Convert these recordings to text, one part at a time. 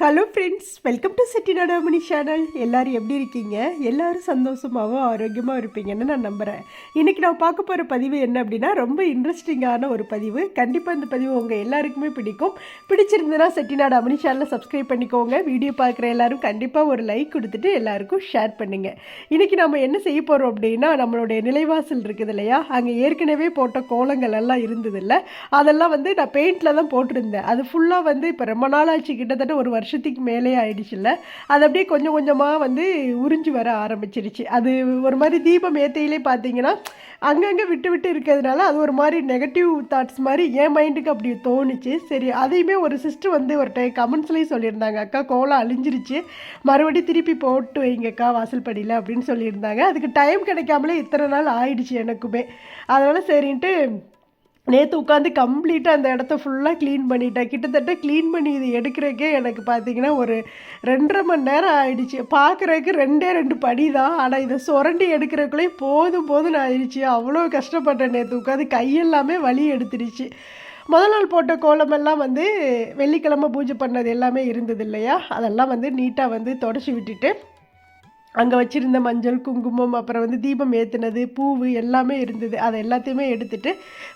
Hello friends, welcome to Chettinad Mani channel. எல்லோரும் எப்படி இருக்கீங்க? எல்லோரும் சந்தோஷமாகவும் ஆரோக்கியமாக இருப்பீங்கன்னு நான் நம்புகிறேன். இன்றைக்கி நான் பார்க்க போகிற பதிவு என்ன அப்படின்னா, ரொம்ப இன்ட்ரெஸ்டிங்கான ஒரு பதிவு. கண்டிப்பாக இந்த பதிவு உங்கள் எல்லாருக்குமே பிடிக்கும். பிடிச்சிருந்ததுன்னா செட்டிநாடு மணி சேனலை சப்ஸ்கிரைப் பண்ணிக்கோங்க. வீடியோ பார்க்குற எல்லோரும் கண்டிப்பாக ஒரு லைக் கொடுத்துட்டு எல்லாருக்கும் ஷேர் பண்ணுங்கள். இன்றைக்கி நம்ம என்ன செய்ய போகிறோம் அப்படின்னா, நம்மளுடைய நிலைவாசல் இருக்குது இல்லையா, அங்கே ஏற்கனவே போட்ட கோலங்கள் எல்லாம் இருந்தது இல்லை, அதெல்லாம் வந்து நான் பெயிண்டில் தான் போட்டிருந்தேன். அது ஃபுல்லாக வந்து இப்போ ரொம்ப நாள் ஆச்சு, கிட்டத்தட்ட ஒரு வருஷத்துக்கு மேலே ஆயிடுச்சுல்ல. அது அப்படியே கொஞ்சம் கொஞ்சமாக வந்து உறிஞ்சி வர ஆரம்பிச்சிருச்சு. அது ஒரு மாதிரி தீபம் ஏத்தையிலே பார்த்தீங்கன்னா அங்கங்கே விட்டு விட்டு இருக்கிறதுனால அது ஒரு மாதிரி நெகட்டிவ் தாட்ஸ் மாதிரி என் மைண்டுக்கு அப்படி தோணுச்சு. சரி, அதையுமே ஒரு சிஸ்டர் வந்து ஒரு டைம் கமெண்ட்ஸ்லேயும் சொல்லியிருந்தாங்க, அக்கா கோலம் அழிஞ்சிருச்சு, மறுபடியும் திருப்பி போட்டு வைங்கக்கா வாசல்படியில் அப்படின்னு சொல்லியிருந்தாங்க. அதுக்கு டைம் கிடைக்காமலே இத்தனை நாள் ஆயிடுச்சு எனக்குமே. அதனால் சரின்ட்டு நேற்று உட்காந்து கம்ப்ளீட்டாக அந்த இடத்த ஃபுல்லாக க்ளீன் பண்ணிட்டேன். கிட்டத்தட்ட க்ளீன் பண்ணி இது எடுக்கிறக்கே எனக்கு பார்த்தீங்கன்னா ஒரு 2.5 மணி நேரம் ஆயிடுச்சு. பார்க்குறதுக்கு 2 படி தான், ஆனால் இதை சுரண்டி எடுக்கிறக்குள்ளே போதும் போதும்னு ஆயிடுச்சு. அவ்வளோ கஷ்டப்பட்டேன் நேற்று உட்காந்து, கையெல்லாமே வலி எடுத்துருச்சு. முதல் நாள் போட்ட கோலமெல்லாம் வந்து வெள்ளிக்கிழமை பூஜை பண்ணது எல்லாமே இருந்தது இல்லையா, அதெல்லாம் வந்து நீட்டாக வந்து தொடச்சி விட்டுட்டு அங்கே வச்சுருந்த மஞ்சள் குங்குமம், அப்புறம் வந்து தீபம் ஏற்றுனது, பூவு எல்லாமே இருந்தது. அதை எல்லாத்தையுமே எடுத்துகிட்டு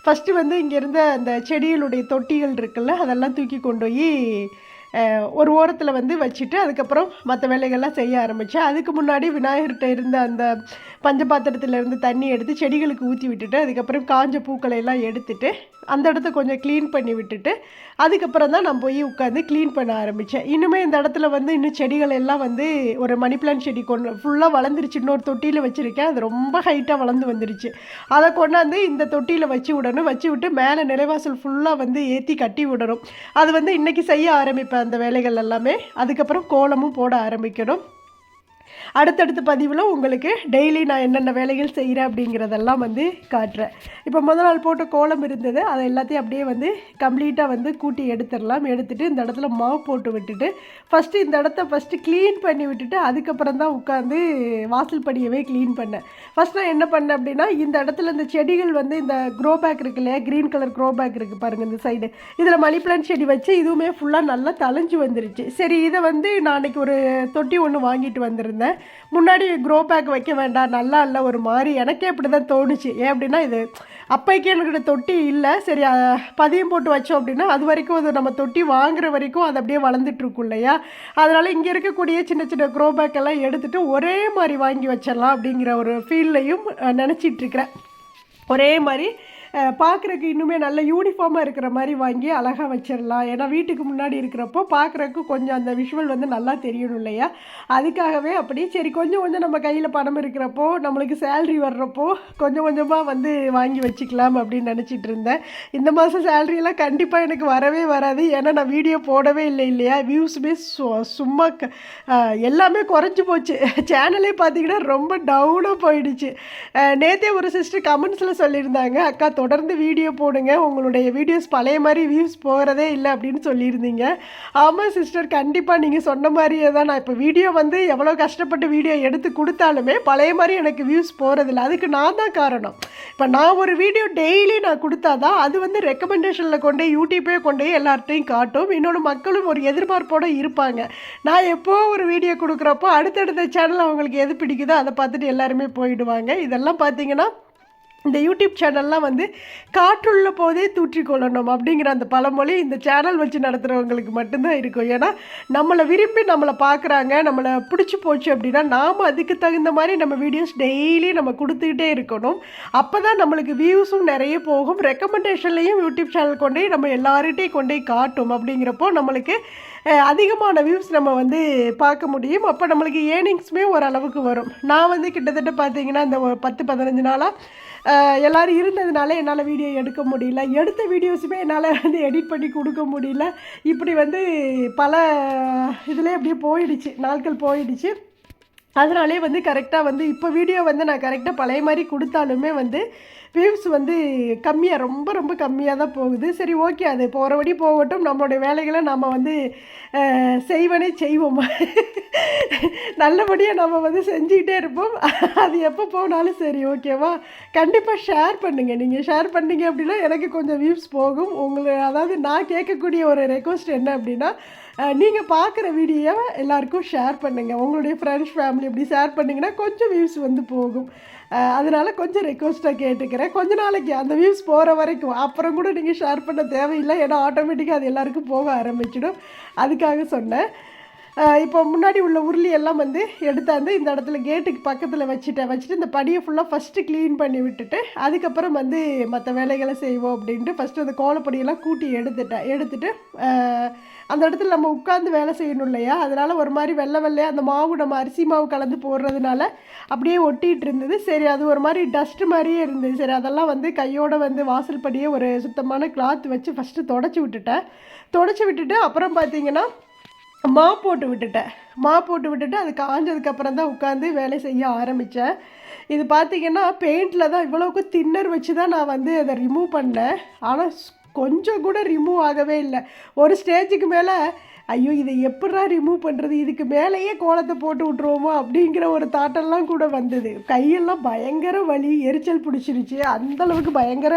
ஃபஸ்ட்டு வந்து இங்கே இருந்த அந்த செடிகளுடைய தொட்டிகள் இருக்குல்ல, அதெல்லாம் தூக்கி கொண்டு போய் ஒரு ஓரத்தில் வந்து வச்சுட்டு அதுக்கப்புறம் மற்ற வேலைகள்லாம் செய்ய ஆரம்பித்தேன். அதுக்கு முன்னாடி விநாயகர்கிட்ட இருந்த அந்த பஞ்சபாத்திரத்தில் இருந்து தண்ணி எடுத்து செடிகளுக்கு ஊற்றி விட்டுட்டு, அதுக்கப்புறம் காஞ்ச பூக்களை எல்லாம் எடுத்துட்டு அந்த இடத்த கொஞ்சம் க்ளீன் பண்ணி விட்டுட்டு அதுக்கப்புறம் தான் நான் போய் உட்காந்து க்ளீன் பண்ண ஆரம்பித்தேன். இன்னுமே இந்த இடத்துல வந்து இன்னும் செடிகள் எல்லாம் வந்து ஒரு மணி பிளான்ட் செடி கொண்டு ஃபுல்லாக வளர்ந்துருச்சு. இன்னொரு தொட்டியில் வச்சுருக்கேன், அது ரொம்ப ஹைட்டாக வளர்ந்து வந்துருச்சு. அதை கொண்டாந்து இந்த தொட்டியில் வச்சு விடணும். வச்சு விட்டு மேலே நிலைவாசல் ஃபுல்லாக வந்து ஏற்றி கட்டி விடணும். அது வந்து இன்றைக்கி செய்ய ஆரம்பிப்பேன் அந்த வேலைகள் எல்லாமே. அதுக்கப்புறம் கோலமும் போட ஆரம்பிக்கணும். அடுத்தடுத்த பதிவில் உங்களுக்கு டெய்லி நான் என்னென்ன வேலைகள் செய்கிறேன் அப்படிங்கிறதெல்லாம் வந்து காட்டுறேன். இப்போ முதல் நாள் போட்ட கோலம் இருந்தது, அதை எல்லாத்தையும் அப்படியே வந்து கம்ப்ளீட்டாக வந்து கூட்டி எடுத்துடலாம். எடுத்துகிட்டு இந்த இடத்துல மாவு போட்டு விட்டுட்டு ஃபஸ்ட்டு இந்த இடத்த க்ளீன் பண்ணி விட்டுட்டு அதுக்கப்புறம் தான் உட்காந்து வாசல் படியவே க்ளீன் பண்ணேன். ஃபஸ்ட் நான் என்ன பண்ணேன் அப்படின்னா, இந்த இடத்துல இந்த செடிகள் வந்து இந்த க்ரோ பேக் இருக்கு இல்லையா, க்ரீன் கலர் க்ரோ பேக் இருக்குது பாருங்கள் இந்த சைடு, இதில் மணி பிளான்ட் செடி வச்சு இதுவுமே ஃபுல்லாக நல்லா தளைஞ்சு வந்துருச்சு. சரி, இதை வந்து நான் அன்றைக்கி ஒரு தொட்டி ஒன்று வாங்கிட்டு வந்திருந்தேன். முன்னாடி க்ரோ பேக் வைக்க வேண்டாம், நல்லா இல்லை, ஒரு மாதிரி எனக்கே அப்படி தான் தோணுச்சு. ஏன் அப்படின்னா, இது அப்போக்கே எனக்கு தொட்டி இல்லை. சரி, பதியம் போட்டு வச்சோம் அப்படின்னா அது வரைக்கும் அது நம்ம தொட்டி வாங்குற வரைக்கும் அது அப்படியே வளர்ந்துட்டுருக்கும் இல்லையா. அதனால் இங்கே இருக்கக்கூடிய சின்ன சின்ன க்ரோ பேக் எல்லாம் எடுத்துகிட்டு ஒரே மாதிரி வாங்கி வச்சிடலாம் அப்படிங்கிற ஒரு ஃபீல்லையும் நினச்சிட்ருக்கிறேன். ஒரே மாதிரி பார்க்குறக்கு இன்னுமே நல்ல யூனிஃபார்மாக இருக்கிற மாதிரி வாங்கி அழகாக வச்சிடலாம். ஏன்னா வீட்டுக்கு முன்னாடி இருக்கிறப்போ பார்க்குறக்கு கொஞ்சம் அந்த விஷுவல் வந்து நல்லா தெரியணும் இல்லையா. அதுக்காகவே அப்படி சரி கொஞ்சம் கொஞ்சம் நம்ம கையில் பணம் இருக்கிறப்போ, நம்மளுக்கு சேல்ரி வர்றப்போ கொஞ்சம் கொஞ்சமாக வந்து வாங்கி வச்சுக்கலாம் அப்படின்னு நினச்சிட்டு இருந்தேன். இந்த மாதம் சேல்ரியெல்லாம் கண்டிப்பாக எனக்கு வரவே வராது. ஏன்னா நான் வீடியோ போடவே இல்லை இல்லையா. வியூஸுமே சும்மா எல்லாமே குறைஞ்சி போச்சு. சேனலே பார்த்திங்கன்னா ரொம்ப டவுனாக போயிடுச்சு. நேற்றே ஒரு சிஸ்டர் கமெண்ட்ஸில் சொல்லியிருந்தாங்க, அக்கா தொடர்ந்து வீடியோ போடுங்க, உங்களுடைய வீடியோஸ் பழைய மாதிரி வியூஸ் போகிறதே இல்லை அப்படின்னு சொல்லியிருந்தீங்க. ஆமாம் சிஸ்டர், கண்டிப்பாக நீங்கள் சொன்ன மாதிரியே தான். நான் இப்போ வீடியோ வந்து எவ்வளோ கஷ்டப்பட்டு வீடியோ எடுத்து கொடுத்தாலுமே பழைய மாதிரி எனக்கு வியூஸ் போகிறதில்ல. அதுக்கு நான் தான் காரணம். இப்போ நான் ஒரு வீடியோ டெய்லி நான் கொடுத்தாதான் அது வந்து ரெக்கமெண்டேஷனில் கொண்டு யூடியூப்பே கொண்டு எல்லார்ட்டையும் காட்டும். இன்னொன்று மக்களும் ஒரு எதிர்பார்ப்போடு இருப்பாங்க. நான் எப்போ ஒரு வீடியோ கொடுக்குறப்போ அடுத்தடுத்த சேனல் அவங்களுக்கு எது பிடிக்குதோ அதை பார்த்துட்டு எல்லாருமே போயிடுவாங்க. இதெல்லாம் பார்த்தீங்கன்னா இந்த யூடியூப் சேனல்லாம் வந்து காற்றுள்ள போதே தூற்றிக்கொள்ளணும் அப்படிங்கிற அந்த பழமொழி இந்த சேனல் வச்சு நடத்துகிறவங்களுக்கு மட்டும்தான் இருக்கும். ஏன்னா நம்மளை விரும்பி நம்மளை பார்க்குறாங்க, நம்மளை பிடிச்சி போச்சு அப்படின்னா நாம் அதுக்கு தகுந்த மாதிரி நம்ம வீடியோஸ் டெய்லி நம்ம கொடுத்துக்கிட்டே இருக்கணும். அப்போ தான் நம்மளுக்கு வியூஸும் நிறைய போகும், ரெக்கமெண்டேஷன்லேயும் யூடியூப் சேனல் கொண்டே நம்ம எல்லார்கிட்டையும் கொண்டே காட்டும். அப்படிங்கிறப்போ நம்மளுக்கு அதிகமான வியூஸ் நம்ம வந்து பார்க்க முடியும். அப்போ நம்மளுக்கு ஏர்னிங்ஸுமே ஓரளவுக்கு வரும். நான் வந்து கிட்டத்தட்ட பார்த்தீங்கன்னா இந்த 10-15 நாளாக எல்லோரும் இருந்ததுனால என்னால் வீடியோ எடுக்க முடியல. எடுத்த வீடியோஸுமே என்னால் வந்து எடிட் பண்ணி கொடுக்க முடியல. இப்படி வந்து பல இதில் அப்படியே போயிடுச்சு, நாட்கள் போயிடுச்சு. அதனாலே வந்து கரெக்டாக வந்து இப்போ வீடியோ வந்து நான் கரெக்டாக பழைய மாதிரி கொடுத்தாலுமே வந்து வியூஸ் வந்து கம்மியாக, ரொம்ப ரொம்ப கம்மியாக தான் போகுது. சரி, ஓகே, அது போகிறபடி போகட்டும். நம்மளுடைய வேலைகளை நம்ம வந்து செய்வோம். நல்லபடியாக நம்ம வந்து செஞ்சுக்கிட்டே இருப்போம். அது எப்போ போனாலும் சரி, ஓகேவா. கண்டிப்பாக ஷேர் பண்ணுங்கள். நீங்கள் ஷேர் பண்ணிங்க அப்படின்னா எனக்கு கொஞ்சம் வியூஸ் போகும். அதாவது நான் கேட்கக்கூடிய ஒரு ரெக்வஸ்ட் என்ன அப்படின்னா, நீங்கள் பார்க்குற வீடியோவை எல்லாருக்கும் ஷேர் பண்ணுங்கள். உங்களுடைய ஃப்ரெண்ட்ஸ் ஃபேமிலி இப்படி ஷேர் பண்ணிங்கன்னா கொஞ்சம் வியூஸ் வந்து போகும். அதனால் கொஞ்சம் ரெக்வஸ்ட்டாக கேட்டுக்கிறேன். கொஞ்ச நாளைக்கு அந்த வியூஸ் போகிற வரைக்கும், அப்புறம் கூட நீங்கள் ஷேர் பண்ண தேவையில்லை. ஏன்னா ஆட்டோமேட்டிக்காக அது எல்லாருக்கும் போக ஆரம்பிச்சிடும். அதுக்காக சொன்னேன். இப்போ முன்னாடி உள்ள உருளி எல்லாம் வந்து எடுத்தாந்து இந்த இடத்துல கேட்டுக்கு பக்கத்தில் வச்சுட்டு இந்த படியை ஃபுல்லாக ஃபஸ்ட்டு க்ளீன் பண்ணி விட்டுட்டு அதுக்கப்புறம் வந்து மற்ற வேலைகளை செய்வோம் அப்படின்ட்டு ஃபஸ்ட்டு அந்த கோலப்பொடியெல்லாம் கூட்டி எடுத்துட்டு அந்த இடத்துல நம்ம உட்காந்து வேலை செய்யணும் இல்லையா, அதனால் ஒரு மாதிரி வெள்ளையாக அந்த மாவு நம்ம அரிசி மாவு கலந்து போடுறதுனால அப்படியே ஒட்டிகிட்டு இருந்தது. சரி, அது ஒரு மாதிரி டஸ்ட்டு மாதிரியே இருந்தது. சரி, அதெல்லாம் வந்து கையோடு வந்து வாசல் படியே ஒரு சுத்தமான கிளாத் வச்சு ஃபஸ்ட்டு தொடச்சி விட்டுட்டு அப்புறம் பார்த்திங்கன்னா மாப் போட்டு விட்டுட்டு அது காஞ்சதுக்கப்புறம் தான் உட்காந்து வேலை செய்ய ஆரம்பித்தேன். இது பார்த்திங்கன்னா பெயிண்டில் தான் இவ்வளோக்கு தின்னர் வச்சு தான் நான் வந்து அதை ரிமூவ் பண்ணேன். ஆனால் கொஞ்சம் கூட ரிமூவ் ஆகவே இல்லை. ஒரு ஸ்டேஜுக்கு மேலே ஐயோ இதை எப்படா ரிமூவ் பண்ணுறது, இதுக்கு மேலேயே கோலத்தை போட்டு விட்ருவோமோ அப்படிங்கிற ஒரு தாட்டெல்லாம் கூட வந்தது. கையெல்லாம் பயங்கர வலி, எரிச்சல் பிடிச்சிருச்சு. அந்தளவுக்கு பயங்கர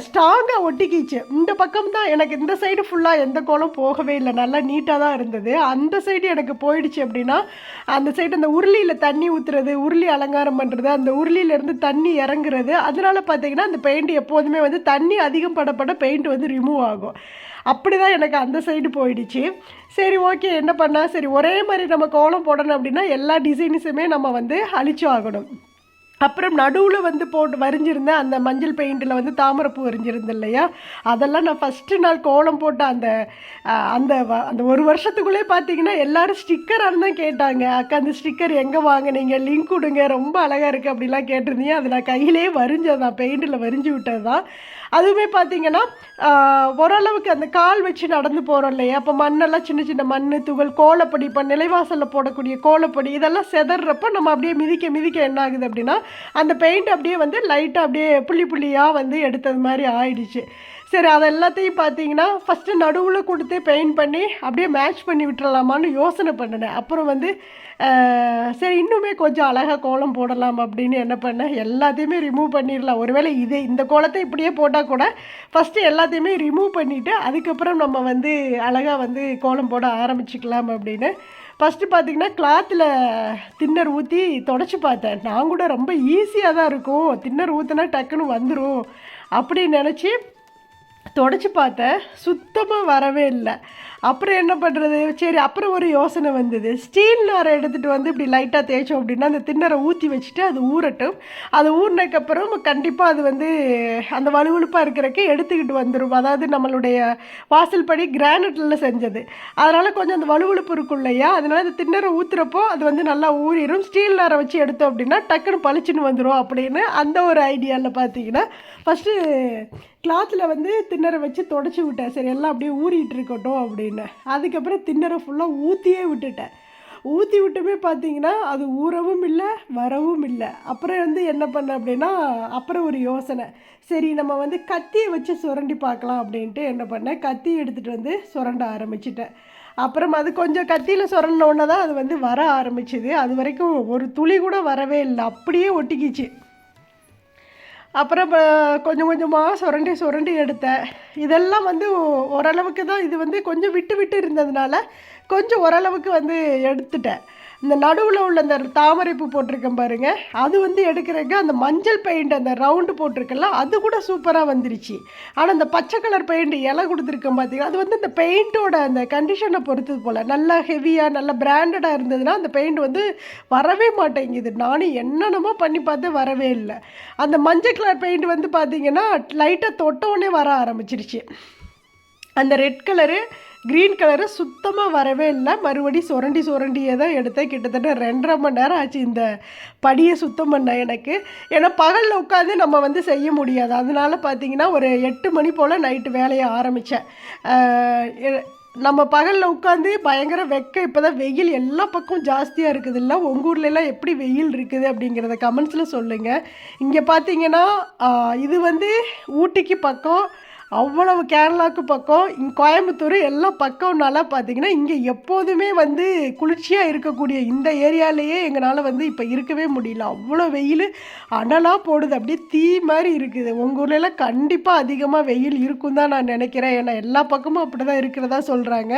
ஸ்ட்ராங்காக ஒட்டிக்கிச்சு. இந்த பக்கம் தான் எனக்கு இந்த சைடு ஃபுல்லாக எந்த கோலம் போகவே இல்லை, நல்லா நீட்டாக தான் இருந்தது. அந்த சைடு எனக்கு போயிடுச்சு. அப்படின்னா அந்த சைடு அந்த உருளியில் தண்ணி ஊற்றுறது, உருளி அலங்காரம் பண்ணுறது, அந்த உருளியிலேருந்து தண்ணி இறங்குறது, அதனால் பார்த்திங்கன்னா அந்த பெயிண்ட் எப்போதுமே வந்து தண்ணி அதிகம் பட பெயிண்ட் வந்து ரிமூவ் ஆகும். அப்படி தான் எனக்கு அந்த சைடு போயிடுச்சு. சரி, ஓகே, என்ன பண்ணால் சரி, ஒரே மாதிரி நம்ம கோலம் போடணும் அப்படின்னா எல்லா டிசைன்ஸுமே நம்ம வந்து அழிச்சு ஆகணும். அப்புறம் நடுவில் வந்து போட்டு வரைஞ்சிருந்தேன் அந்த மஞ்சள் பெயிண்டில் வந்து தாமரைப்பூ வரைஞ்சிருந்தேன் இல்லையா, அதெல்லாம் நான் ஃபஸ்ட்டு நாள் கோலம் போட்ட அந்த அந்த அந்த ஒரு வருஷத்துக்குள்ளே பார்த்தீங்கன்னா எல்லோரும் ஸ்டிக்கரானு தான் கேட்டாங்க. அக்கா அந்த ஸ்டிக்கர் எங்கே வாங்கினீங்க, லிங்க் கொடுங்க, ரொம்ப அழகாக இருக்குது அப்படிலாம் கேட்டிருந்தீங்க. அது நான் கையிலே வரைஞ்சது தான், பெயிண்டில் வரைஞ்சி விட்டது தான். அதுவுமே பார்த்திங்கன்னா ஓரளவுக்கு அந்த கால் வச்சு நடந்து போகிறோம் இல்லையா, அப்போ மண்ணெல்லாம் சின்ன சின்ன மண் துகள், கோலப்பொடி, இப்போ நிலைவாசலில் போடக்கூடிய கோலப்பொடி இதெல்லாம் செதறப்போ நம்ம அப்படியே மிதிக்க என்ன ஆகுது அப்படின்னா அந்த பெயிண்ட் அப்படியே வந்து லைட்டாக அப்படியே புள்ளியாக வந்து எடுத்தது மாதிரி ஆயிடுச்சு. சரி, அதை எல்லாத்தையும் பார்த்தீங்கன்னா ஃபஸ்ட்டு நடுவில் கொடுத்து பெயிண்ட் பண்ணி அப்படியே மேட்ச் பண்ணி விட்டுறலாமான்னு யோசனை பண்ணினேன். அப்புறம் வந்து சரி இன்னுமே கொஞ்சம் அழகாக கோலம் போடலாம் அப்படின்னு என்ன பண்ணேன், எல்லாத்தையுமே ரிமூவ் பண்ணிடலாம். ஒருவேளை இந்த கோலத்தை இப்படியே போட்டால் கூட ஃபஸ்ட்டு எல்லாத்தையுமே ரிமூவ் பண்ணிவிட்டு அதுக்கப்புறம் நம்ம வந்து அழகாக வந்து கோலம் போட ஆரம்பிச்சிக்கலாம் அப்படின்னு ஃபஸ்ட்டு பார்த்திங்கன்னா கிளாத்தில் தின்னர் ஊற்றி தொடச்சி பார்த்தேன். நான் கூட ரொம்ப ஈஸியாக தான் இருக்கும், தின்னர் ஊற்றினா டக்குன்னு வந்துடும் அப்படின்னு நினச்சி தொடச்சி பார்த்தேன். சுத்தமாக வரவே இல்லை. அப்புறம் என்ன பண்ணுறது, சரி அப்புறம் ஒரு யோசனை வந்தது. ஸ்டீல் நாரை எடுத்துகிட்டு வந்து இப்படி லைட்டாக தேய்ச்சோம் அப்படின்னா அந்த தின்னரை ஊற்றி வச்சுட்டு அது ஊறட்டும். அது ஊறினதுக்கப்புறம் கண்டிப்பாக அது வந்து அந்த வலுவழுப்பாக இருக்கிறக்கு எடுத்துக்கிட்டு வந்துடும். அதாவது நம்மளுடைய வாசல் படி கிரானைட்டில் செஞ்சது, அதனால் கொஞ்சம் அந்த வலுவழுப்பு இருக்கும் இல்லையா, அதனால் அந்த தின்னரை ஊற்றுறப்போ அது வந்து நல்லா ஊறிடும். ஸ்டீல் நாரை வச்சு எடுத்தோம் அப்படின்னா டக்குன்னு பளிச்சுன்னு வந்துடும் அப்படின்னு அந்த ஒரு ஐடியாவில் பார்த்தீங்கன்னா ஃபஸ்ட்டு கிளாத்தில் வந்து தின்னரை வச்சு தொடச்சி விட்டேன். சரி, எல்லாம் அப்படியே ஊறிட்டு இருக்கட்டும் அப்படின்னு. அதுக்கப்புறம் தின்னரை ஃபுல்லாக ஊற்றியே விட்டுட்டேன். ஊற்றி விட்டுமே பார்த்தீங்கன்னா அது ஊறவும் இல்லை, வரவும் இல்லை. அப்புறம் வந்து என்ன பண்ணேன் அப்படின்னா அப்புறம் ஒரு யோசனை, சரி நம்ம வந்து கத்தியை வச்சு சுரண்டி பார்க்கலாம் அப்படின்ட்டு என்ன பண்ணேன், கத்தி எடுத்துகிட்டு வந்து சுரண்ட ஆரம்பிச்சிட்டேன். அப்புறம் அது கொஞ்சம் கத்தியில் சுரண்டினோடனே தான் அது வந்து வர ஆரம்பிச்சிது. அது வரைக்கும் ஒரு துளி கூட வரவே இல்லை, அப்படியே ஒட்டிக்கிச்சு. அப்புறம் கொஞ்சம் கொஞ்சமாக சுரண்டி எடுத்தேன். இதெல்லாம் வந்து ஓரளவுக்கு தான், இது வந்து கொஞ்சம் விட்டு இருந்ததுனால கொஞ்சம் ஓரளவுக்கு வந்து எடுத்துட்டேன். இந்த நடுவில் உள்ள அந்த தாமரைப்பூ போட்டிருக்கேன் பாருங்கள், அது வந்து எடுக்கிறதுக்கு அந்த மஞ்சள் பெயிண்ட் அந்த ரவுண்டு போட்டிருக்கல அது கூட சூப்பராக வந்துருச்சு. ஆனால் அந்த பச்சை கலர் பெயிண்ட் இலை கொடுத்துருக்கேன் பார்த்தீங்கன்னா அது வந்து இந்த பெயிண்ட்டோட அந்த கண்டிஷனை பொறுத்தது போல். நல்லா ஹெவியாக நல்ல பிராண்டடாக இருந்ததுன்னா அந்த பெயிண்ட் வந்து வரவே மாட்டேங்குது. நானும் என்னென்னமோ பண்ணி பார்த்து வரவே இல்லை. அந்த மஞ்சள் கலர் பெயிண்ட் வந்து பார்த்திங்கன்னா லைட்டாக தொட்டவுடனே வர ஆரம்பிச்சிருச்சு. அந்த ரெட் கலரு க்ரீன் கலரு சுத்தமாக வரவே இல்லை. மறுபடி சுரண்டியே தான் எடுத்தேன். கிட்டத்தட்ட 2.5 மணி நேரம் ஆச்சு இந்த படியை சுத்தம் பண்ண எனக்கு. ஏன்னா பகலில் உட்காந்து நம்ம வந்து செய்ய முடியாது. அதனால் பார்த்திங்கன்னா ஒரு 8 மணி போல் நைட்டு வேலையை ஆரம்பித்தேன். நம்ம பகலில் உட்காந்து பயங்கர இப்போ தான் வெயில் எல்லா பக்கம் ஜாஸ்தியாக இருக்குது இல்லை, உங்கள் ஊர்லெலாம் எப்படி வெயில் இருக்குது அப்படிங்கிறத கமெண்ட்ஸில் சொல்லுங்கள். இங்கே பார்த்தீங்கன்னா இது வந்து ஊட்டிக்கு பக்கம், அவ்வளவு கேரளாவுக்கு பக்கம் கோயம்புத்தூர் எல்லா பக்கம்னால பார்த்தீங்கன்னா இங்கே எப்போதுமே வந்து குளிர்ச்சியாக இருக்கக்கூடிய இந்த ஏரியாலேயே எங்களால் வந்து இப்போ இருக்கவே முடியல. அவ்வளோ வெயில் அனலாக போடுது, அப்படியே தீ மாதிரி இருக்குது. உங்கள் ஊர்லலாம் கண்டிப்பாக அதிகமாக வெயில் இருக்கும் தான் நான் நினைக்கிறேன். ஏன்னா எல்லா பக்கமும் அப்படி தான் இருக்கிறதா சொல்கிறாங்க.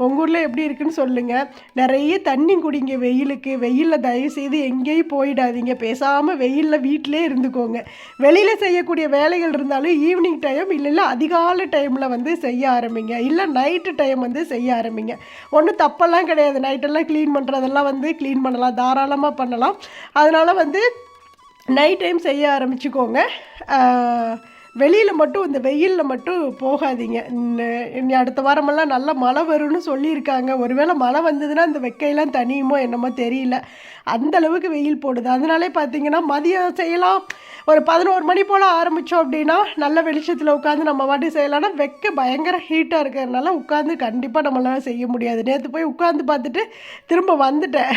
உங்கள் ஊரில் எப்படி இருக்குன்னு சொல்லுங்கள். நிறைய தண்ணி குடிங்க வெயிலுக்கு. வெயிலில் தயவுசெய்து எங்கேயும் போயிடாதீங்க. பேசாமல் வெயிலில் வீட்டிலே இருந்துக்கோங்க. வெளியில் செய்யக்கூடிய வேலைகள் இருந்தாலும் ஈவினிங் டைம் இல்லை அதிகாலை டைமில் வந்து செய்ய ஆரம்பிங்க, இல்லை நைட்டு டைம் வந்து செய்ய ஆரம்பிங்க. ஒன்றும் தப்பெல்லாம் கிடையாது. நைட்டெல்லாம் க்ளீன் பண்ணுறதெல்லாம் வந்து க்ளீன் பண்ணலாம், தாராளமாக பண்ணலாம். அதனால் வந்து நைட் டைம் செய்ய ஆரம்பிச்சுக்கோங்க. வெளியில் மட்டும் இந்த வெயிலில் மட்டும் போகாதீங்க. இனி அடுத்த வாரமெல்லாம் நல்ல மழை வரும்னு சொல்லியிருக்காங்க. ஒருவேளை மழை வந்ததுன்னா இந்த வெக்கையெல்லாம் தனியுமோ என்னமோ தெரியல, அந்தளவுக்கு வெயில் போடுது. அதனாலே பார்த்தீங்கன்னா மதியம் செய்யலாம், ஒரு 11 மணி போல் ஆரம்பித்தோம் அப்படின்னா நல்ல வெளிச்சத்தில் உட்காந்து நம்ம வாட்டி செய்யலாம்னா வெக்க பயங்கர ஹீட்டாக இருக்கிறதுனால உட்காந்து கண்டிப்பாக நம்மளால் செய்ய முடியாது. நேற்று போய் உட்காந்து பார்த்துட்டு திரும்ப வந்துட்டேன்.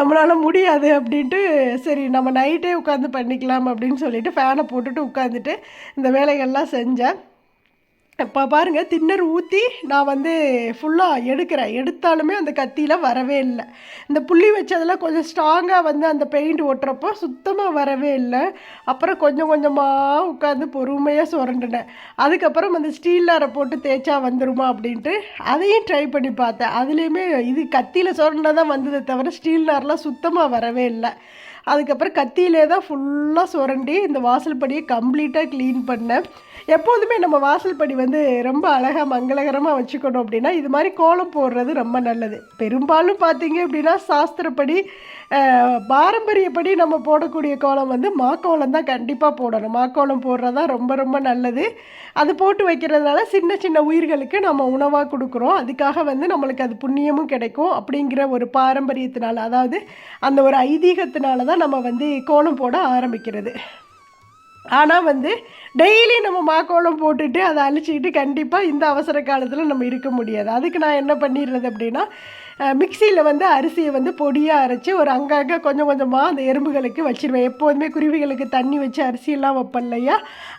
நம்மளால் முடியாது அப்படின்ட்டு சரி நம்ம நைட்டே உட்காந்து பண்ணிக்கலாம் அப்படின்னு சொல்லிட்டு ஃபேனை போட்டுட்டு உட்காந்துட்டு இந்த வேலைகள்லாம் செஞ்சேன். இப்போ பாருங்கள், தின்னர் ஊற்றி நான் வந்து ஃபுல்லாக எடுத்தாலுமே அந்த கத்தியில் வரவே இல்லை. இந்த புள்ளி வச்சதெல்லாம் கொஞ்சம் ஸ்ட்ராங்காக வந்து அந்த பெயிண்ட் ஒட்டுறப்போ சுத்தமாக வரவே இல்லை. அப்புறம் கொஞ்சம் கொஞ்சமாக உட்காந்து பொறுமையாக சுரண்டினேன். அதுக்கப்புறம் அந்த ஸ்டீல் நாரை போட்டு தேய்ச்சா வந்துருமா அப்படின்ட்டு அதையும் ட்ரை பண்ணி பார்த்தேன். அதுலேயுமே இது கத்தியில் சுரண்டா தான் வந்ததை தவிர ஸ்டீல் நார்லாம் சுத்தமாக வரவே இல்லை. அதுக்கப்புறம் கத்தியிலே தான் ஃபுல்லாக சுரண்டி இந்த வாசல் படியை கம்ப்ளீட்டாக க்ளீன் பண்ணேன். எப்போதுமே நம்ம வாசல் படி வந்து ரொம்ப அழகாக மங்களகரமாக வச்சுக்கணும் அப்படின்னா இது மாதிரி கோலம் போடுறது ரொம்ப நல்லது. பெரும்பாலும் பார்த்தீங்க அப்படின்னா சாஸ்திரப்படி பாரம்பரியப்படி நம்ம போடக்கூடிய கோலம் வந்து மாக்கோலம் தான் கண்டிப்பாக போடணும். மாக்கோலம் போடுறதா ரொம்ப ரொம்ப நல்லது. அது போட்டு வைக்கிறதுனால சின்ன சின்ன உயிர்களுக்கு நம்ம உணவாக கொடுக்குறோம். அதுக்காக வந்து நம்மளுக்கு அது புண்ணியமும் கிடைக்கும் அப்படிங்கிற ஒரு பாரம்பரியத்தினால, அதாவது அந்த ஒரு ஐதீகத்தினால தான் நம்ம வந்து கோலம் போட ஆரம்பிக்கிறது. ஆனால் வந்து டெய்லி நம்ம மாக்கோலம் போட்டுட்டு அதை அழிச்சிக்கிட்டு கண்டிப்பாக இந்த அவசர காலத்தில் நம்ம இருக்க முடியாது. அதுக்கு நான் என்ன பண்ணிடுறது அப்படின்னா, மிக்சியில் வந்து அரிசியை வந்து பொடியாக அரைச்சி ஒரு அங்கங்கே கொஞ்சம் கொஞ்சமாக அந்த எறும்புகளுக்கு வச்சிருவேன். எப்போதுமே குருவிகளுக்கு தண்ணி வச்சு அரிசியெல்லாம் வைப்பேன் இல்லையா,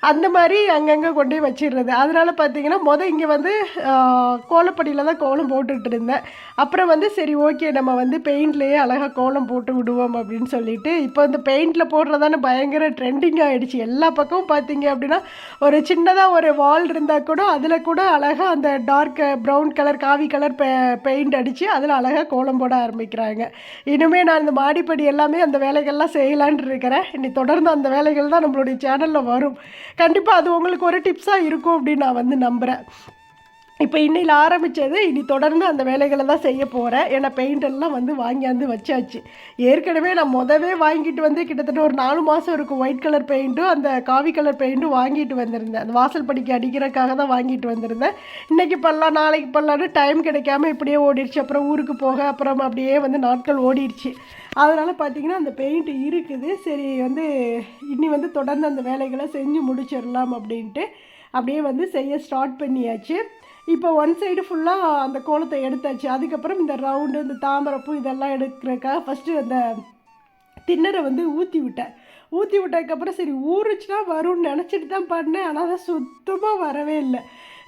அந்த மாதிரி அங்கங்கே கொண்டு போய் வச்சிடுறது. அதனால் பார்த்திங்கன்னா இங்கே வந்து கோலப்படியில் தான் கோலம் போட்டுட்டு இருந்தேன். அப்புறம் வந்து சரி ஓகே நம்ம வந்து பெயிண்ட்லேயே அழகாக கோலம் போட்டு விடுவோம் அப்படின்னு சொல்லிட்டு இப்போ இந்த பெயிண்டில் போடுறதானே பயங்கர ட்ரெண்டிங் ஆகிடுச்சு. எல்லா பக்கமும் பார்த்தீங்க அப்படின்னா ஒரு சின்னதாக ஒரு வால் இருந்தால் கூட அதில் கூட அழகாக அந்த டார்க் ப்ரௌன் கலர் காவி கலர் பெயிண்ட் அடித்து அதில் அழகாக கோலம் போட ஆரம்பிக்கிறாங்க. இனிமேல் நான் இந்த மாடிப்படி எல்லாமே அந்த வேலைகள்லாம் செய்யலான் இருக்கிறேன். இனி தொடர்ந்து அந்த வேலைகள் தான் நம்மளுடைய சேனலில் வரும். கண்டிப்பாக அது உங்களுக்கு ஒரு டிப்ஸாக இருக்கும் அப்படின்னு நான் வந்து நம்புகிறேன். இப்போ இன்னையில் ஆரம்பித்தது, இனி தொடர்ந்து அந்த வேலைகளை தான் செய்ய போகிறேன். ஏன்னா பெயிண்டெல்லாம் வந்து வாங்கியாந்து வச்சாச்சு. ஏற்கனவே நான் வாங்கிட்டு வந்து கிட்டத்தட்ட ஒரு 4 மாதம் இருக்கும். ஒயிட் கலர் பெயிண்ட்டும் அந்த காவி கலர் பெயிண்ட்டும் வாங்கிட்டு வந்திருந்தேன். அந்த வாசல் படிக்க அடிக்கிறதுக்காக தான் வாங்கிட்டு வந்திருந்தேன். இன்றைக்கி பண்ணலாம் நாளைக்கு பண்ணலான்னு டைம் கிடைக்காம இப்படியே ஓடிடுச்சு. அப்புறம் ஊருக்கு போக அப்புறம் அப்படியே வந்து நாட்கள் ஓடிடுச்சு. அதனால் பார்த்திங்கன்னா அந்த பெயிண்ட் இருக்குது. சரி வந்து இன்னி வந்து தொடர்ந்து அந்த வேலைகளை செஞ்சு முடிச்சிடலாம் அப்படின்ட்டு அப்படியே வந்து செய்ய ஸ்டார்ட் பண்ணியாச்சு. இப்போ ஒன் சைடு ஃபுல்லாக அந்த கோலத்தை எடுத்தாச்சு. அதுக்கப்புறம் இந்த ரவுண்டு இந்த தாமரைப்பூ இதெல்லாம் எடுக்கிறதுக்காக ஃபஸ்ட்டு அந்த தின்னரை வந்து ஊற்றி விட்டதுக்கப்புறம் சரி ஊறிச்சுன்னா வரும்னு நினச்சிட்டு தான் பண்ணேன். ஆனால் அதை சுத்தமாக வரவே இல்லை.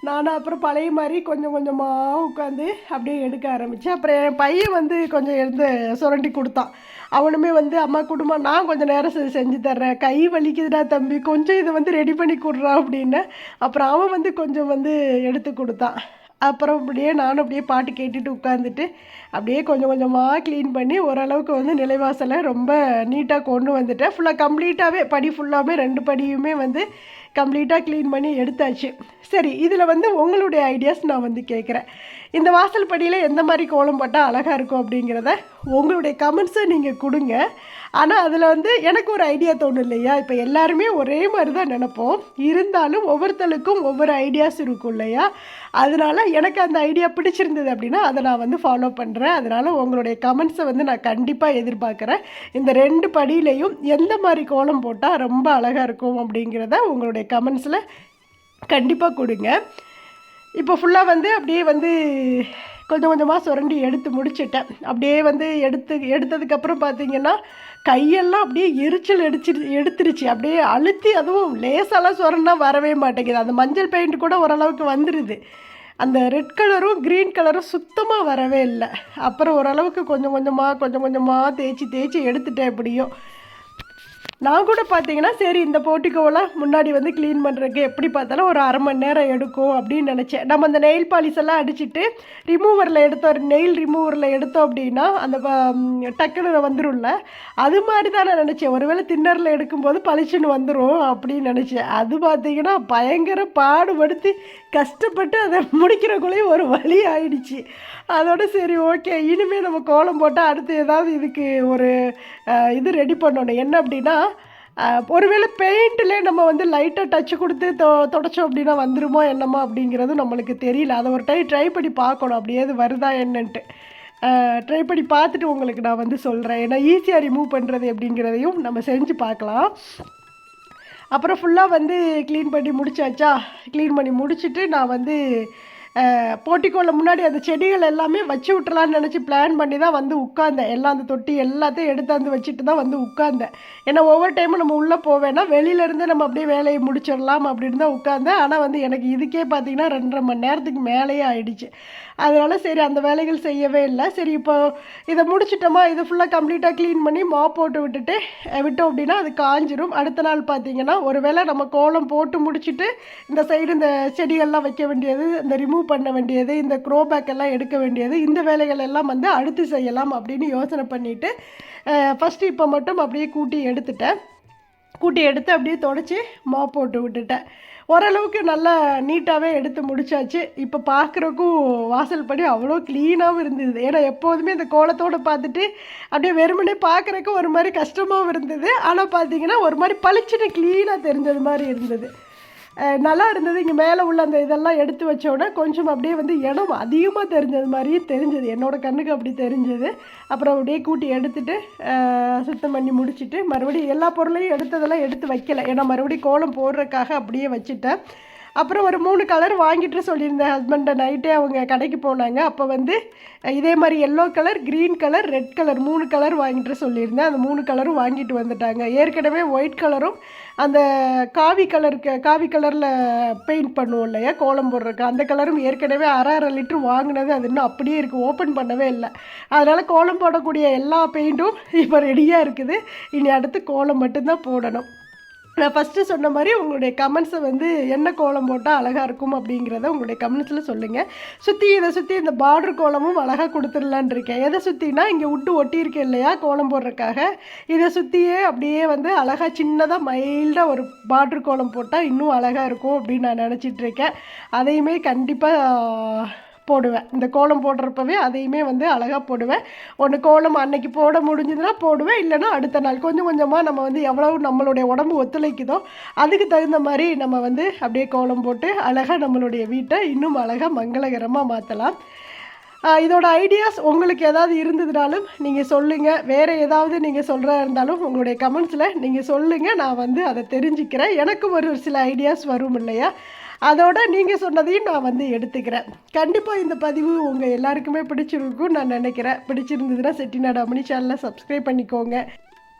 நானும் அப்புறம் பழைய மாதிரி கொஞ்சம் கொஞ்சமாக உட்காந்து அப்படியே எடுக்க ஆரம்பித்தேன். அப்புறம் என் பையன் வந்து கொஞ்சம் எடுத்து சுரண்டி கொடுத்தான். அவனுமே வந்து அம்மா குடும்பா நான் கொஞ்சம் நேரம் செஞ்சு தர்றேன், கை வலிக்குதுடா தம்பி, கொஞ்சம் இதை வந்து ரெடி பண்ணி கொடுறான் அப்படின்னு. அப்புறம் அவன் வந்து கொஞ்சம் வந்து எடுத்து கொடுத்தான். அப்புறம் அப்படியே நானும் அப்படியே பாட்டு கேட்டுட்டு உட்காந்துட்டு அப்படியே கொஞ்சம் கொஞ்சமாக க்ளீன் பண்ணி ஓரளவுக்கு வந்து நிலைவாசலை ரொம்ப நீட்டாக கொண்டு வந்துட்டேன். ஃபுல்லாக கம்ப்ளீட்டாகவே படி ஃபுல்லாகவே 2 படியுமே வந்து கம்ப்ளீட்டாக க்ளீன் பண்ணி எடுத்தாச்சு. சரி, இதில் வந்து உங்களுடைய ஐடியாஸ் நான் வந்து கேட்குறேன். இந்த வாசல் படியில் எந்த மாதிரி கோலம் போட்டால் அழகாக இருக்கும் அப்படிங்கிறத உங்களுடைய கமெண்ட்ஸை நீங்கள் கொடுங்க. ஆனால் அதில் வந்து எனக்கு ஒரு ஐடியா தோணும் இல்லையா, இப்போ எல்லாருமே ஒரே மாதிரி தான் நினைப்போம், இருந்தாலும் ஒவ்வொருத்தருக்கும் ஒவ்வொரு ஐடியாஸ் இருக்கும் இல்லையா. அதனால் எனக்கு அந்த ஐடியா பிடிச்சிருந்தது அப்படின்னா அதை நான் வந்து ஃபாலோ பண்ணுறேன். அதனால் உங்களுடைய கமெண்ட்ஸை வந்து நான் கண்டிப்பாக எதிர்பார்க்குறேன். இந்த 2 படியிலையும் எந்த மாதிரி கோலம் போட்டால் ரொம்ப அழகாக இருக்கும் அப்படிங்கிறத உங்களுடைய கமெண்ட்ஸில் கண்டிப்பாக கொடுங்க. இப்போ ஃபுல்லாக வந்து அப்படியே வந்து கொஞ்சம் கொஞ்சமாக சுரண்டி எடுத்து முடிச்சிட்டேன். அப்படியே வந்து எடுத்ததுக்கப்புறம் பார்த்திங்கன்னா கையெல்லாம் அப்படியே எரிச்சல் எடுத்துருச்சு. அப்படியே அழுத்தி அதுவும் லேசாலாம் சுரண்டா வரவே மாட்டேங்குது. அந்த மஞ்சள் பெயிண்ட் கூட ஓரளவுக்கு வந்துடுது. அந்த ரெட் கலரும் க்ரீன் கலரும் சுத்தமாக வரவே இல்லை. அப்புறம் ஓரளவுக்கு கொஞ்சம் கொஞ்சமாக தேய்ச்சி எடுத்துட்டேன் எப்படியும். நான் கூட பார்த்தீங்கன்னா சரி இந்த போர்ட்டிகோவெல்லாம் முன்னாடி வந்து க்ளீன் பண்ணுறதுக்கு எப்படி பார்த்தாலும் ஒரு அரை மணி நேரம் எடுக்கும் அப்படின்னு நினச்சேன். நம்ம அந்த நெயில் பாலிஷ் எல்லாம் அடிச்சுட்டு நெயில் ரிமூவரில் எடுத்தோம் அப்படின்னா அந்த டக்குன்னு வந்துடும்ல, அது மாதிரி தான் நான் நினச்சேன். ஒருவேளை தின்னரில் எடுக்கும்போது பளிச்சுன்னு வந்துடும் அப்படின்னு நினச்சேன். அது பார்த்தீங்கன்னா பயங்கர பாடுபடுத்தி கஷ்டப்பட்டு அதை முடிக்கிறக்குள்ளேயும் ஒரு வழி ஆயிடுச்சு. அதோட சரி ஓகே, இனிமேல் நம்ம கோலம் போட்டால் அடுத்து ஏதாவது இதுக்கு ஒரு இது ரெடி பண்ணணும். என்ன அப்படின்னா ஒருவேளை பெயிண்ட்டிலே நம்ம வந்து லைட்டாக டச்சு கொடுத்து தொடச்சோம் அப்படின்னா வந்துருமோ என்னமோ அப்படிங்கிறது நம்மளுக்கு தெரியல. அதை ஒரு டைம் ட்ரை பண்ணி பார்க்கணும், அப்படியே வருதா என்னன்ட்டு. ட்ரை பண்ணி பார்த்துட்டு உங்களுக்கு நான் வந்து சொல்கிறேன். ஏன்னா ஈஸியாக ரிமூவ் பண்ணுறது அப்படிங்கிறதையும் நம்ம செஞ்சு பார்க்கலாம். அப்புறம் ஃபுல்லாக வந்து க்ளீன் பண்ணி முடிச்சாச்சா. க்ளீன் பண்ணி முடிச்சுட்டு நான் வந்து போர்ட்டிகோவில் முன்னாடி அந்த செடிகள் எல்லாமே வச்சு விட்டுலான்னு நினச்சி பிளான் பண்ணி தான் வந்து உட்காந்தேன். எல்லாம் அந்த தொட்டி எல்லாத்தையும் எடுத்தாந்து வச்சுட்டு தான் வந்து உட்காந்தேன். ஏன்னா ஒவ்வொரு டைமும் நம்ம உள்ளே போவேன்னா வெளியிலேருந்து நம்ம அப்படியே வேலையை முடிச்சிடலாம் அப்படின்னு தான் உட்காந்தேன். ஆனால் வந்து எனக்கு இதுக்கே பார்த்தீங்கன்னா 2.5 மணி நேரத்துக்கு மேலேயே ஆயிடுச்சு. அதனால் சரி அந்த வேலைகள் செய்யவே இல்லை. சரி இப்போ இதை முடிச்சிட்டோமா, இதை ஃபுல்லாக கம்ப்ளீட்டாக க்ளீன் பண்ணி மாப் போட்டு விட்டோம் அப்படின்னா அது காஞ்சிரும். அடுத்த நாள் பார்த்தீங்கன்னா ஒரு வேளை நம்ம கோலம் போட்டு முடிச்சுட்டு இந்த சைடு இந்த செடிகள்லாம் வைக்க வேண்டியது, இந்த ரிமூவ் பண்ண வேண்டியது, இந்த க்ரோ பேக் எல்லாம் எடுக்க வேண்டியது, இந்த வேலைகள் எல்லாம் வந்து அடுத்து செய்யலாம் அப்படின்னு யோசனை பண்ணிவிட்டு ஃபஸ்ட்டு இப்போ மட்டும் அப்படியே கூட்டி எடுத்து அப்படியே தொடச்சி மாப் போட்டு விட்டுட்டேன். ஓரளவுக்கு நல்லா நீட்டாகவே எடுத்து முடிச்சாச்சு. இப்போ பார்க்குறக்கும் வாசல் படி அவ்வளோ க்ளீனாகவும் இருந்தது. ஏன்னா எப்போதுமே இந்த கோலத்தோடு பார்த்துட்டு அப்படியே வெறுமனே பார்க்குறக்கு ஒரு மாதிரி கஷ்டமாகவும் இருந்தது. ஆனால் பார்த்தீங்கன்னா ஒரு மாதிரி பளிச்சுன்னு க்ளீனாக தெரிஞ்சது மாதிரி இருந்தது. நல்லா இருந்தது. இங்கே மேலே உள்ள அந்த இதெல்லாம் எடுத்து வச்சோடனே கொஞ்சம் அப்படியே வந்து இடம் அதிகமாக தெரிஞ்சது மாதிரியும் தெரிஞ்சது, என்னோடய கண்ணுக்கு அப்படி தெரிஞ்சது. அப்புறம் அப்படியே கூட்டி எடுத்துகிட்டு சுத்தம் பண்ணி முடிச்சுட்டு மறுபடியும் எல்லா பொருளையும் எடுத்ததெல்லாம் எடுத்து வைக்கலை. ஏன்னா மறுபடியும் கோலம் போடுறதுக்காக அப்படியே வச்சுட்டேன். அப்புறம் ஒரு 3 கலர் வாங்கிட்டு சொல்லியிருந்தேன் ஹஸ்பண்டை. நைட்டே அவங்க கடைக்கு போனாங்க. அப்போ வந்து இதே மாதிரி yellow colour, green colour, red colour 3 colour வாங்கிட்டு சொல்லியிருந்தேன். அந்த 3 கலரும் வாங்கிட்டு வந்துட்டாங்க. ஏற்கனவே ஒயிட் கலரும் அந்த காவி கலரில் பெயிண்ட் பண்ணுவோம் இல்லையா கோலம் போடுறதுக்கு, அந்த கலரும் ஏற்கனவே அரை லிட்டர் வாங்கினது அது இன்னும் அப்படியே இருக்குது, ஓப்பன் பண்ணவே இல்லை. அதனால் கோலம் போடக்கூடிய எல்லா பெயிண்ட்டும் இப்போ ரெடியாக இருக்குது. இனி அடுத்து கோலம் மட்டும்தான் போடணும். நான் ஃபஸ்ட்டு சொன்ன மாதிரி உங்களுடைய கமெண்ட்ஸை வந்து என்ன கோலம் போட்டால் அழகாக இருக்கும் அப்படிங்கிறத உங்களுடைய கமெண்ட்ஸில் சொல்லுங்கள். இதை சுற்றி இந்த பார்டர் கோலமும் அழகாக கொடுத்துடலான் இருக்கேன். எதை சுற்றினா இங்கே விட்டு ஒட்டியிருக்கேன் இல்லையா கோலம் போடுறதுக்காக, இதை சுற்றியே அப்படியே வந்து அழகாக சின்னதாக மைல்டாக ஒரு பார்டர் கோலம் போட்டால் இன்னும் அழகாக இருக்கும் அப்படின்னு நான் நினச்சிட்ருக்கேன். அதையுமே கண்டிப்பாக போடுவேன். இந்த கோலம் போடுறப்பவே அதையுமே வந்து அழகாக போடுவேன். ஒன்று கோலம் அன்னைக்கு போட முடிஞ்சதுன்னா போடுவேன், இல்லைன்னா அடுத்த நாள் கொஞ்சம் கொஞ்சமாக நம்ம வந்து எவ்வளவு நம்மளுடைய உடம்பு ஒத்துழைக்குதோ அதுக்கு தகுந்த மாதிரி நம்ம வந்து அப்படியே கோலம் போட்டு அழகாக நம்மளுடைய வீட்டை இன்னும் அழகாக மங்களகரமாக மாற்றலாம். இதோட ஐடியாஸ் உங்களுக்கு ஏதாவது இருந்ததுனாலும் நீங்கள் சொல்லுங்கள். வேறு ஏதாவது நீங்கள் சொல்கிறா இருந்தாலும் உங்களுடைய கமெண்ட்ஸில் நீங்கள் சொல்லுங்கள். நான் வந்து அதை தெரிஞ்சுக்கிறேன். எனக்கும் ஒரு சில ஐடியாஸ் வரும் இல்லையா, அதோட நீங்கள் சொன்னதையும் நான் வந்து எடுத்துக்கிறேன். கண்டிப்பாக இந்த பதிவு உங்கள் எல்லாருக்குமே பிடிச்சிருக்கும்னு நான் நினைக்கிறேன். பிடிச்சிருந்ததுன்னா செட்டிநாடு அம்மணி சேனலை சப்ஸ்கிரைப் பண்ணிக்கோங்க.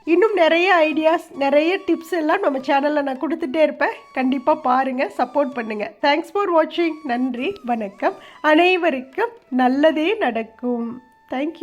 இன்னும் நிறைய ஐடியாஸ், நிறைய டிப்ஸ் எல்லாம் நம்ம சேனலில் நான் கொடுத்துட்டே இருப்பேன். கண்டிப்பாக பாருங்கள், சப்போர்ட் பண்ணுங்கள். தேங்க்ஸ் ஃபார் வாட்சிங். நன்றி, வணக்கம். அனைவருக்கும் நல்லதே நடக்கும். தேங்க்யூ.